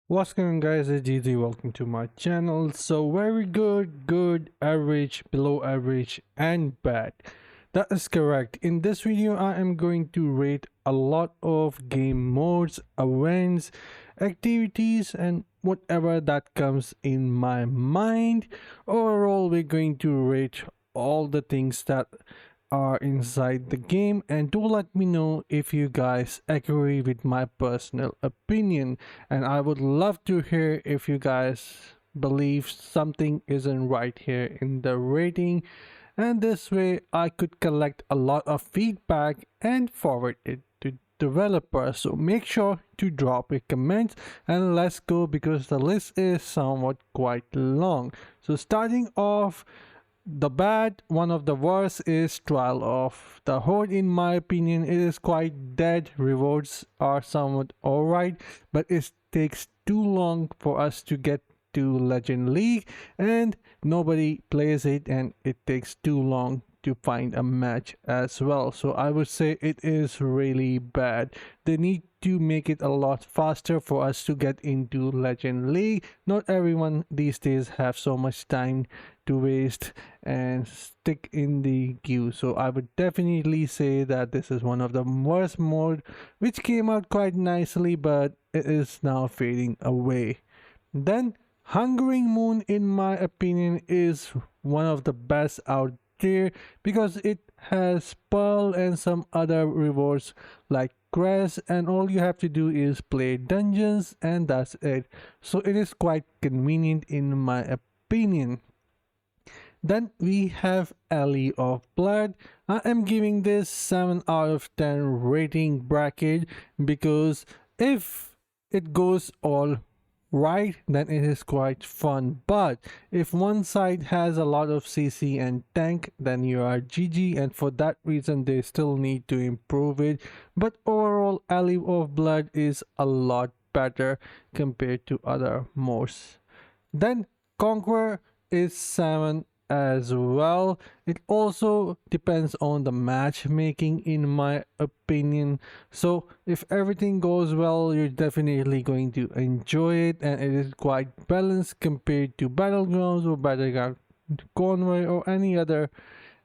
What's going on, guys? It's GZ. Welcome to my channel. So very good, average, below average, and bad. That is correct. In this video I am going to rate a lot of game modes, events, activities, and whatever that comes in my mind. Overall, we're going to rate all the things that are inside the game, and do let me know if you guys agree with my personal opinion, and I would love to hear if you guys believe something isn't right here in the rating, and this way I could collect a lot of feedback and forward it to developers. So make sure to drop a comment and let's go, because the list is somewhat quite long. So starting off, the bad, one of the worst, is Trial of the Horde. In my opinion, it is quite dead. Rewards are somewhat alright, but it takes too long for us to get to Legend League, and nobody plays it, and it takes too long to find a match as well. So I would say it is really bad. They need to make it a lot faster for us to get into Legend League. Not everyone these days have so much time to waste and stick in the queue. So I would definitely say that this is one of the worst mode, which came out quite nicely, but it is now fading away. Then Hungering Moon, in my opinion, is one of the best out there, because it has Pearl and some other rewards like Crest, and all you have to do is play dungeons and that's it. So it is quite convenient in my opinion. Then we have Alley of Blood. I am giving this 7 out of 10 rating bracket, because if it goes all right, then it is quite fun. But if one side has a lot of CC and tank, then you are GG, and for that reason they still need to improve it. But overall, Alley of Blood is a lot better compared to other modes. Then Conqueror is 7 as well. It also depends on the matchmaking, in my opinion. So if everything goes well, you're definitely going to enjoy it, and it is quite balanced compared to Battlegrounds or Battleground Convoy or any other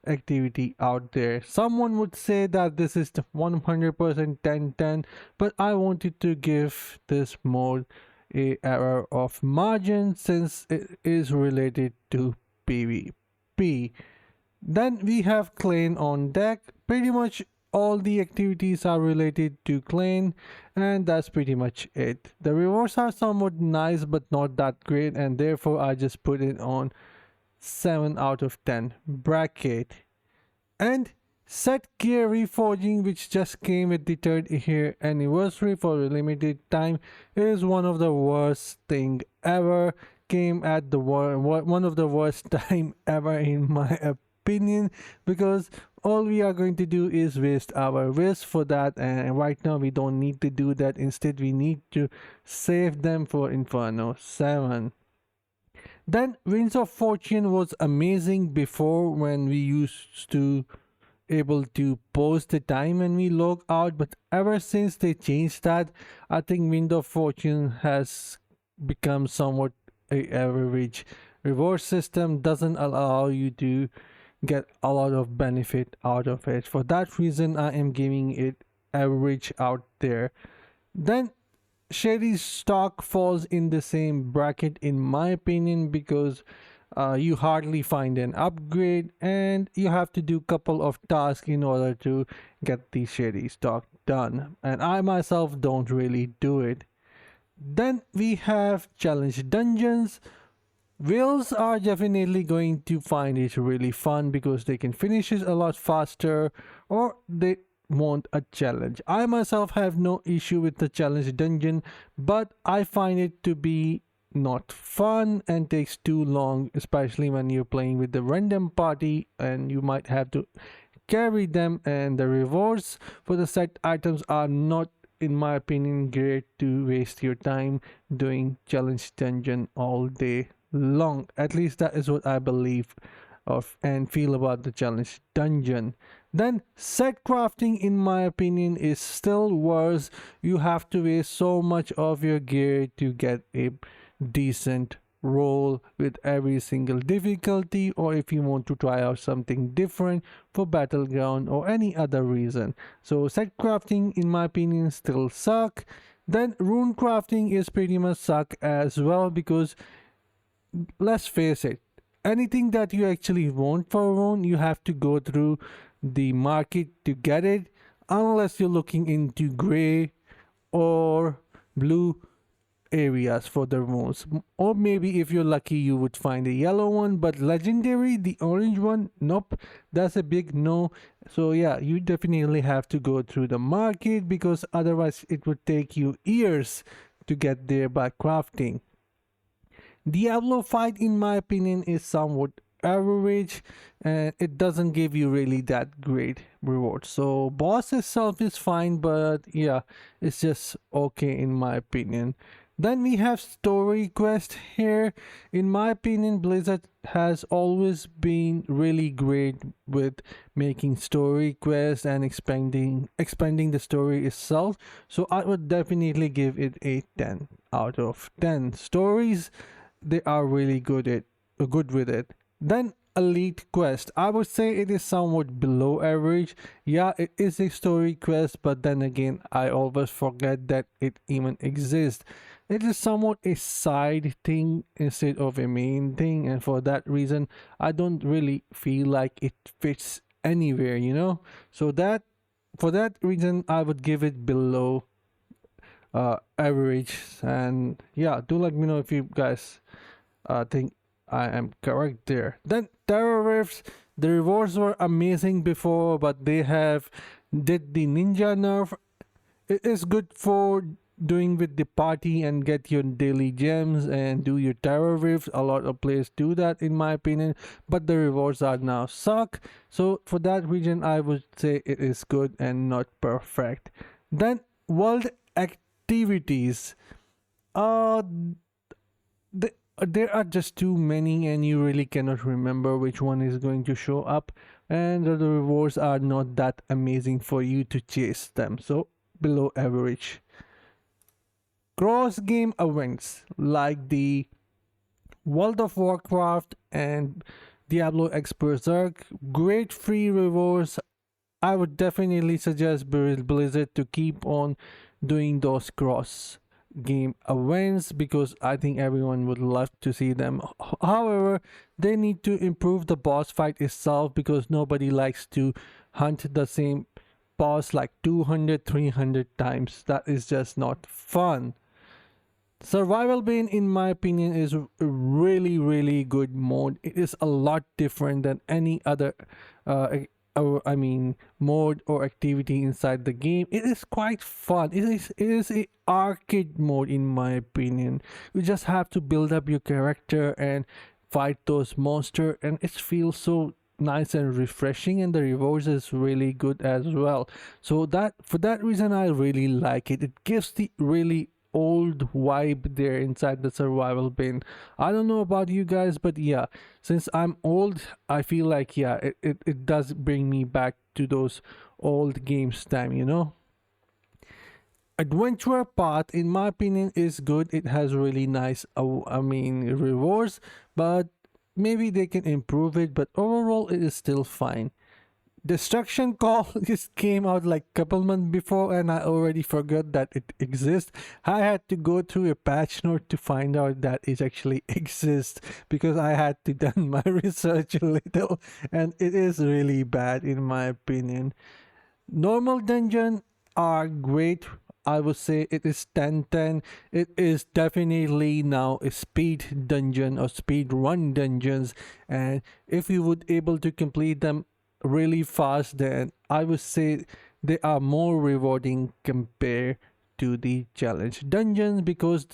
activity out there. Someone would say that this is the 100% 10-10, but I wanted to give this mode a error of margin, since it is related to PvP. Then we have Clan on deck. Pretty much all the activities are related to Clan, and that's pretty much it. The rewards are somewhat nice but not that great, and therefore I just put it on 7 out of 10 bracket. And Set Gear Reforging, which just came with the 3rd year anniversary for a limited time, is one of the worst thing ever. Came at the one of the worst time ever, in my opinion, because all we are going to do is waste our wish for that, and right now we don't need to do that. Instead, we need to save them for Inferno 7. Then Winds of Fortune was amazing before, when we used to able to post the time when we log out, but ever since they changed that, I think Wind of Fortune has become somewhat a average. Reward system doesn't allow you to get a lot of benefit out of it. For that reason, I am giving it average out there. Then Shady Stock falls in the same bracket, in my opinion, because you hardly find an upgrade, and you have to do couple of tasks in order to get the Shady Stock done, and I myself don't really do it. Then we have Challenge Dungeons. Whales are definitely going to find it really fun, because they can finish it a lot faster, or they want a challenge. I myself have no issue with the challenge dungeon, but I find it to be not fun and takes too long, especially when you're playing with the random party and you might have to carry them, and the rewards for the set items are not, in my opinion, great to waste your time doing challenge dungeon all day long. At least that is what I believe of and feel about the challenge dungeon. Then set crafting, in my opinion, is still worse. You have to waste so much of your gear to get a decent roll with every single difficulty, or if you want to try out something different for battleground or any other reason. So set crafting, in my opinion, still suck. Then rune crafting is pretty much suck as well, because let's face it, anything that you actually want for a rune, you have to go through the market to get it, unless you're looking into gray or blue areas for the runes. Or maybe if you're lucky you would find a yellow one, but legendary, the orange one, nope, that's a big no. So yeah, you definitely have to go through the market, because otherwise it would take you years to get there by crafting. Diablo fight, in my opinion, is somewhat average, and it doesn't give you really that great reward. So boss itself is fine, but yeah, it's just okay in my opinion. Then we have story quest here. In my opinion, Blizzard has always been really great with making story quests and expanding the story itself. So I would definitely give it a 10 out of 10. Stories, they are really good with it. Then elite quest, I would say it is somewhat below average. Yeah, it is a story quest, but then again, I always forget that it even exists. It is somewhat a side thing instead of a main thing, and for that reason I don't really feel like it fits anywhere, you know. So that, for that reason, I would give it below average. And yeah, do let me know if you guys think I am correct there. Then terror rifts, the rewards were amazing before, but they have did the ninja nerf. It is good for doing with the party and get your daily gems and do your terror rifts. A lot of players do that in my opinion, but the rewards are now suck. So for that reason, I would say it is good and not perfect. Then world activities, uh there are just too many, and you really cannot remember which one is going to show up, and the rewards are not that amazing for you to chase them. So below average. Cross game events like the World of Warcraft and Diablo X Berserk, great free rewards. I would definitely suggest Blizzard to keep on doing those cross game events, because I think everyone would love to see them. However, they need to improve the boss fight itself, because nobody likes to hunt the same boss like 200 300 times. That is just not fun. Survival Bane, in my opinion, is a really good mode. It is a lot different than any other I mean mode or activity inside the game. It is quite fun. It is a arcade mode in my opinion. You just have to build up your character and fight those monsters, and it feels so nice and refreshing, and the rewards is really good as well. So that, for that reason, I really like it. It gives the really old vibe there inside the survival bin. I don't know about you guys, but yeah, since I'm old, I feel like yeah, it does bring me back to those old games time, you know. Adventure path, in my opinion, is good. It has really nice I mean rewards, but maybe they can improve it, but overall it is still fine. Destruction Call just came out like couple months before, and I already forgot that it exists. I had to go through a patch note to find out that it actually exists, because I had to done my research a little, and it is really bad in my opinion. Normal dungeon are great. I would say it is 10/10. It is definitely now a speed dungeon or speed run dungeons, and if you would able to complete them really fast, then I would say they are more rewarding compared to the challenge dungeons, because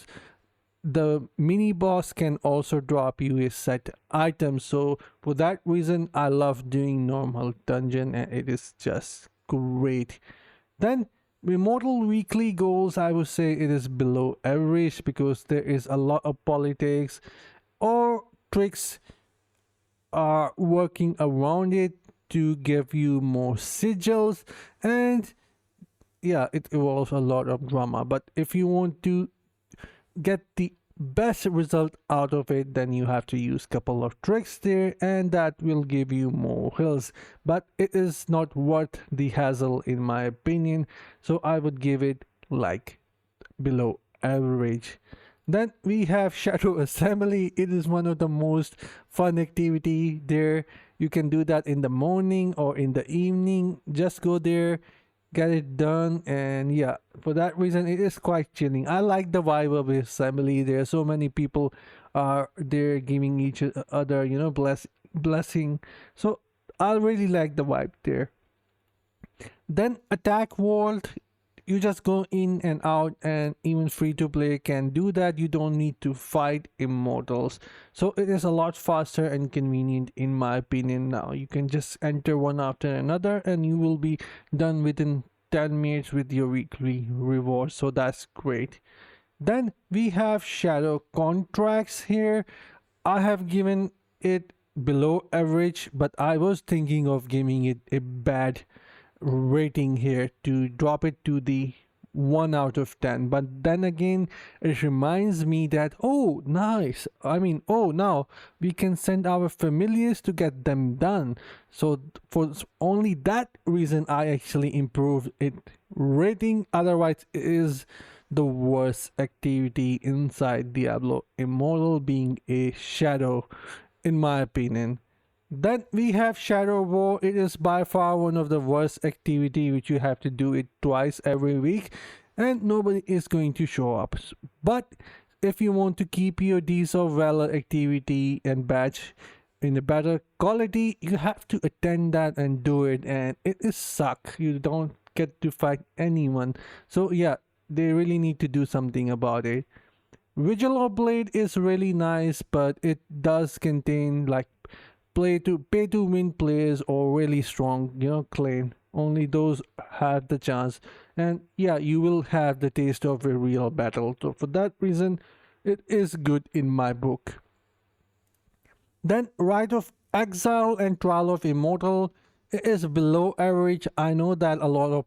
the mini boss can also drop you a set item. So for that reason, I love doing normal dungeon, and it is just great. Then Immortal weekly goals, I would say it is below average, because there is a lot of politics or tricks are working around it. to give you more sigils, and yeah, it involves a lot of drama. But if you want to get the best result out of it, then you have to use couple of tricks there, and that will give you more hills. But it is not worth the hassle in my opinion, so I would give it like below average. Then we have Shadow Assembly. It is one of the most fun activity there. You can do that in the morning or in the evening. Just go there, get it done, and yeah, for that reason it is quite chilling. I like the vibe of assembly. There are so many people are there giving each other, blessing. So I really like the vibe there. Then Attack World, you just go in and out, and even free to play can do that. You don't need to fight immortals, so it is a lot faster and convenient in my opinion. Now you can just enter one after another and you will be done within 10 minutes with your weekly reward, so that's great. Then we have shadow contracts here. I have given it below average, but I was thinking of giving it a bad rating here to drop it to the 1 out of 10. But then again, it reminds me that, oh nice, I mean, oh, now we can send our familiars to get them done. So for only that reason I actually improved it rating. Otherwise it is the worst activity inside Diablo Immortal, being a shadow in my opinion. Then we have Shadow War. It is by far one of the worst activity, which you have to do it twice every week and nobody is going to show up. But if you want to keep your Deeds of Valor activity and badge in a better quality, you have to attend that and do it, and it is suck. You don't get to fight anyone. So yeah, they really need to do something about it. Vigil of Blade is really nice, but it does contain like pay to win players or really strong, clan. Only those have the chance, and yeah, you will have the taste of a real battle. So for that reason, it is good in my book. Then Rite of Exile and Trial of Immortal, it is below average. I know that a lot of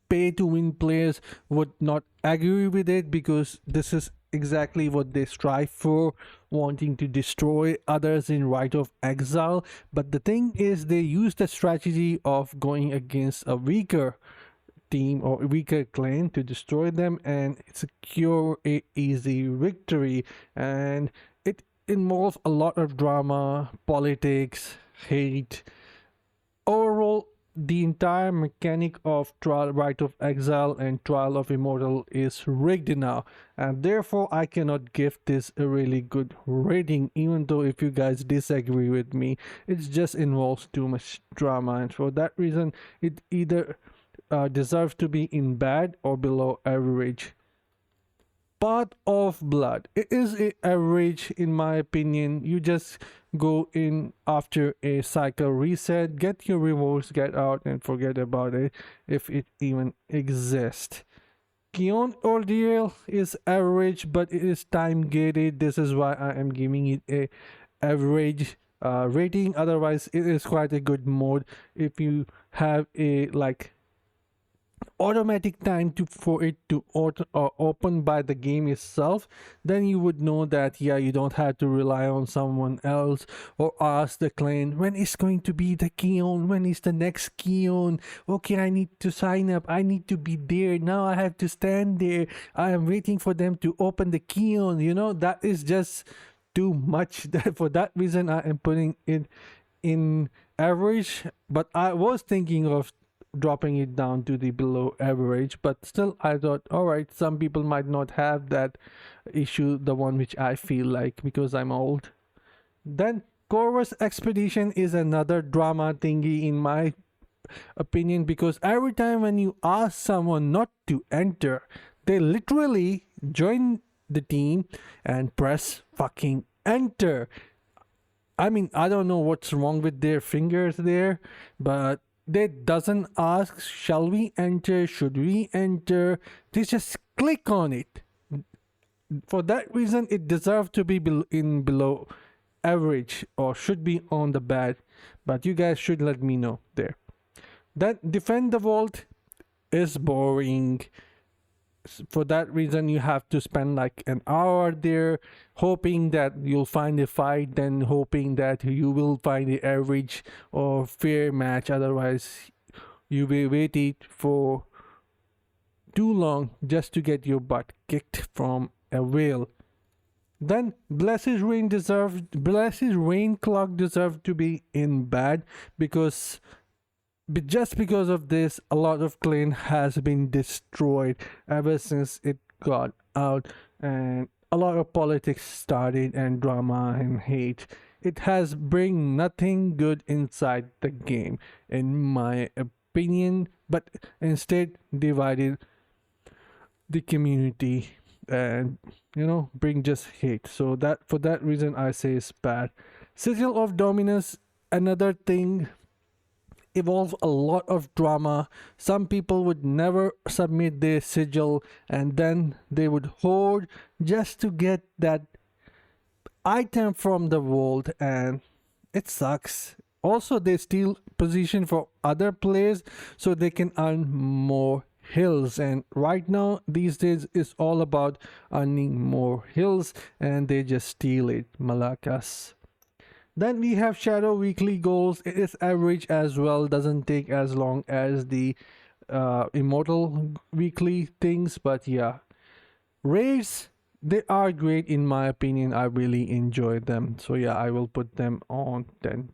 pay to win players would not agree with it, because this is exactly what they strive for, wanting to destroy others in Rite of Exile. But the thing is, they use the strategy of going against a weaker team or weaker clan to destroy them and secure a easy victory. And it involves a lot of drama, politics, hate. Overall, the entire mechanic of Rite of Exile and Trial of Immortal is rigged now, and therefore I cannot give this a really good rating, even though if you guys disagree with me, it just involves too much drama, and for that reason it either deserves to be in bad or below average. Path of Blood, it is a average in my opinion. You just go in after a cycle reset, get your rewards, get out, and forget about it if it even exists. Kion Ordeal is average, but it is time gated. This is why I am giving it a average rating. Otherwise it is quite a good mode. If you have a like automatic time for it to open by the game itself, then you would know that yeah, you don't have to rely on someone else or ask the clan when is going to be the Keon, when is the next Keon. Okay, I need to sign up, I need to be there, now I have to stand there, I am waiting for them to open the Keon. That is just too much. For that reason I am putting it in average, but I was thinking of dropping it down to the below average. But still, I thought, all right, some people might not have that issue, the one which I feel like, because I'm old. Then Corvus Expedition is another drama thingy in my opinion, because every time when you ask someone not to enter, they literally join the team and press fucking enter. I mean, I don't know what's wrong with their fingers there, but they doesn't ask, shall we enter, should we enter, they just click on it. For that reason it deserves to be in below average or should be on the bad, but you guys should let me know there. Then defend the vault is boring. For that reason, you have to spend like an hour there, hoping that you'll find a fight, then hoping that you will find the average or fair match. Otherwise, you will wait it for too long just to get your butt kicked from a whale. Then Bless's Rain Clock deserved to be in bad because just because of this, a lot of clan has been destroyed ever since it got out, and a lot of politics started and drama and hate. It has bring nothing good inside the game, in my opinion, but instead divided the community and bring just hate. So that for that reason I say it's bad. Sigil of Dominus, another thing, evolve a lot of drama. Some people would never submit their sigil and then they would hoard just to get that item from the vault, and it sucks. Also, they steal position for other players so they can earn more hills, and right now these days it's all about earning more hills and they just steal it, malakas. Then we have Shadow weekly goals. It is average as well, doesn't take as long as the Immortal weekly things, but yeah. Raids, they are great in my opinion. I really enjoy them. So yeah, I will put them on 10.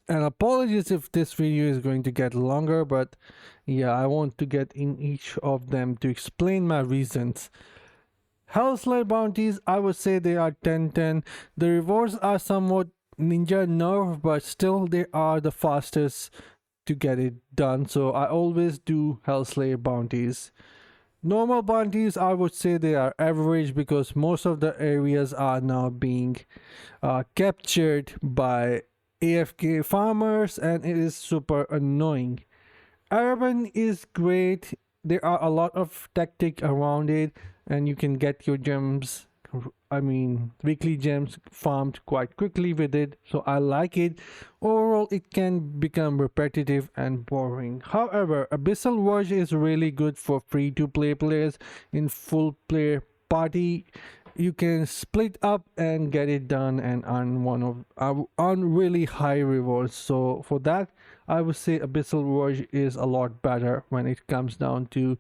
And apologies if this video is going to get longer, but yeah, I want to get in each of them to explain my reasons. Hellslayer bounties, I would say they are 10-10. The rewards are somewhat ninja nerf, but still they are the fastest to get it done. So I always do Hellslayer bounties. Normal bounties, I would say they are average because most of the areas are now being captured by AFK farmers and it is super annoying. Urban is great. There are a lot of tactic around it and you can get your gems, weekly gems farmed quite quickly with it, so I like it. Overall, it can become repetitive and boring. However, Abyssal Verge is really good for free-to-play players. In full player party, you can split up and get it done and earn really high rewards. So for that, I would say Abyssal Verge is a lot better when it comes down to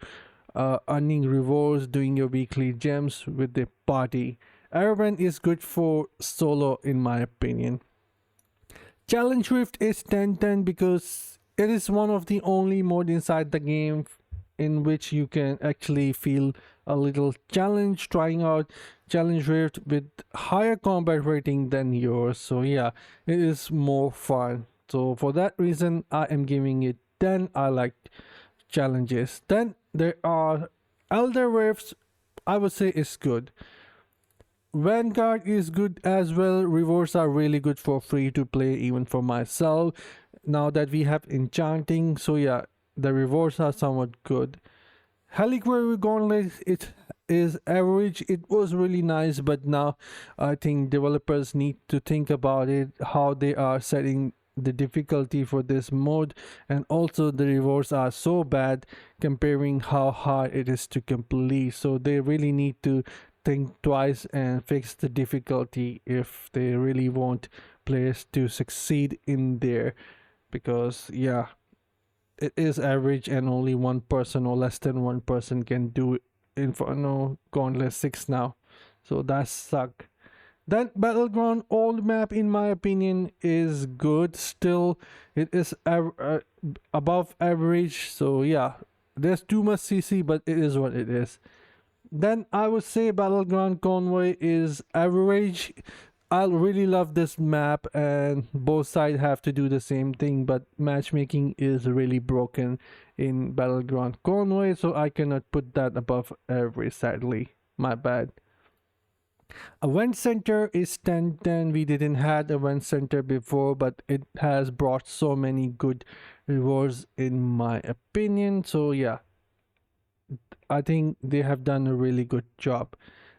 earning rewards, doing your weekly gems with the party. Araban is good for solo in my opinion. Challenge Rift is 10-10 because it is one of the only mode inside the game in which you can actually feel a little challenge trying out Challenge Rift with higher combat rating than yours. So yeah, it is more fun. So for that reason, I am giving it 10. I like challenges. Then there are Elder Rifts, I would say is good. Vanguard is good as well. Rewards are really good for free to play, even for myself. Now that we have enchanting, so yeah, the rewards are somewhat good. Reliquary Gauntlet, it is average. It was really nice, but now I think developers need to think about it, how they are setting the difficulty for this mode, and also the rewards are so bad comparing how hard it is to complete, so they really need to think twice and fix the difficulty if they really want players to succeed in there, because yeah, it is average and only one person or less than one person can do Inferno Gauntlet 6 now, so that suck. Then Battleground old map in my opinion is good still. It is above average, so yeah, there's too much CC, but it is what it is. Then I would say Battleground Convoy is average. I really love this map and both sides have to do the same thing, but matchmaking is really broken in Battleground Convoy, so I cannot put that above average, sadly. My bad. Event Center is 10-10. We didn't had Event Center before, but it has brought so many good rewards in my opinion. So yeah, I think they have done a really good job.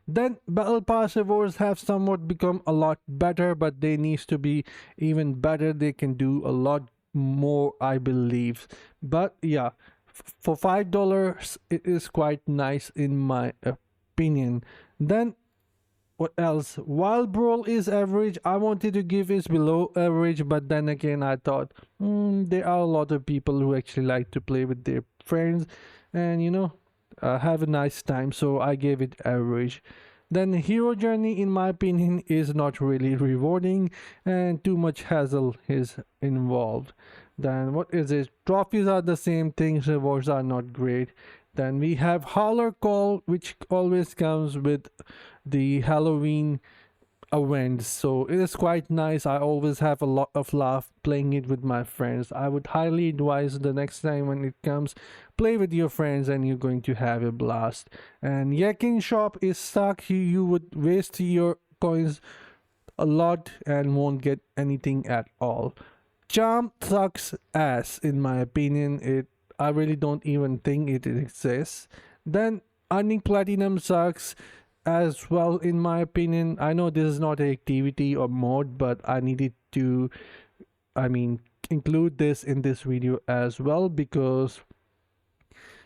Then battle pass rewards have somewhat become a lot better, but they needs to be even better. They can do a lot more, I believe. But yeah, for $5 it is quite nice in my opinion. Then what else? While Brawl is average, I wanted to give is below average, but then again, I thought there are a lot of people who actually like to play with their friends and have a nice time, so I gave it average. Then Hero Journey, in my opinion, is not really rewarding and too much hassle is involved. Then what is it? Trophies are the same things, rewards are not great. Then we have Holler Call, which always comes with the Halloween events, so it is quite nice. I always have a lot of laugh playing it with my friends. I would highly advise the next time when it comes, play with your friends and you're going to have a blast. And Yakin Shop is stuck. You would waste your coins a lot and won't get anything at all. Charm sucks ass in my opinion. I really don't even think it exists. Then earning platinum sucks as well in my opinion. I know this is not an activity or mode, but I needed to, I mean, include this in this video as well, because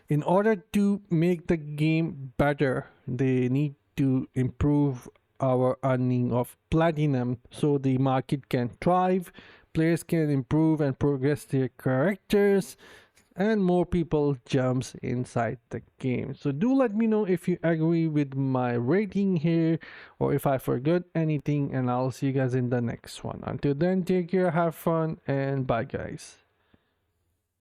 in order to make the game better, they need to improve our earning of platinum so the market can thrive, players can improve and progress their characters, and more people jumps inside the game. So do let me know if you agree with my rating here or if I forgot anything, and I'll see you guys in the next one. Until then, take care, have fun, and bye guys.